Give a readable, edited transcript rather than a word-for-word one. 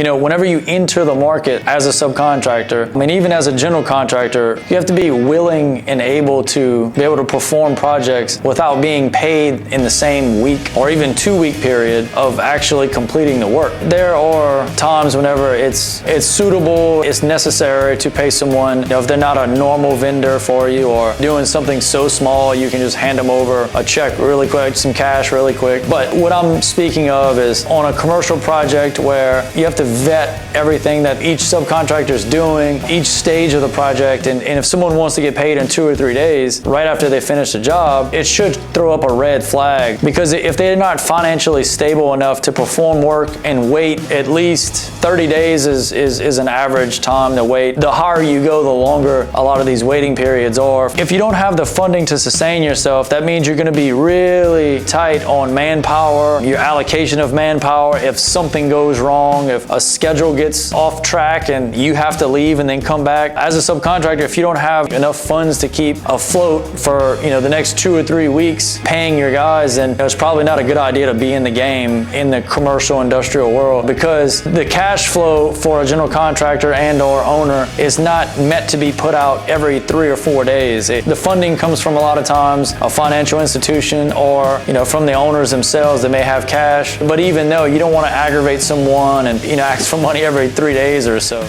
Whenever you enter the market as a subcontractor, even as a general contractor, you have to be willing and able to perform projects without being paid in the same week or even 2-week period of actually completing the work. There are times whenever it's suitable, it's necessary to pay someone, if they're not a normal vendor for you or doing something so small, you can just hand them over a check really quick, some cash really quick. But what I'm speaking of is on a commercial project where you have to vet everything that each subcontractor is doing, each stage of the project, and if someone wants to get paid in 2 or 3 days right after they finish the job, it should throw up a red flag, because if they're not financially stable enough to perform work and wait at least 30 days is an average time to wait. The higher you go, the longer a lot of these waiting periods are. If you don't have the funding to sustain yourself, that means you're going to be really tight on manpower, your allocation of manpower. If something goes wrong, if a schedule gets off track and you have to leave and then come back. As a subcontractor, if you don't have enough funds to keep afloat for the next 2 or 3 weeks paying your guys, then it's probably not a good idea to be in the game in the commercial industrial world, because the cash flow for a general contractor and or owner is not meant to be put out every 3 or 4 days. The funding comes from a lot of times a financial institution or from the owners themselves that may have cash. But even though, you don't want to aggravate someone and ask for money every 3 days or so.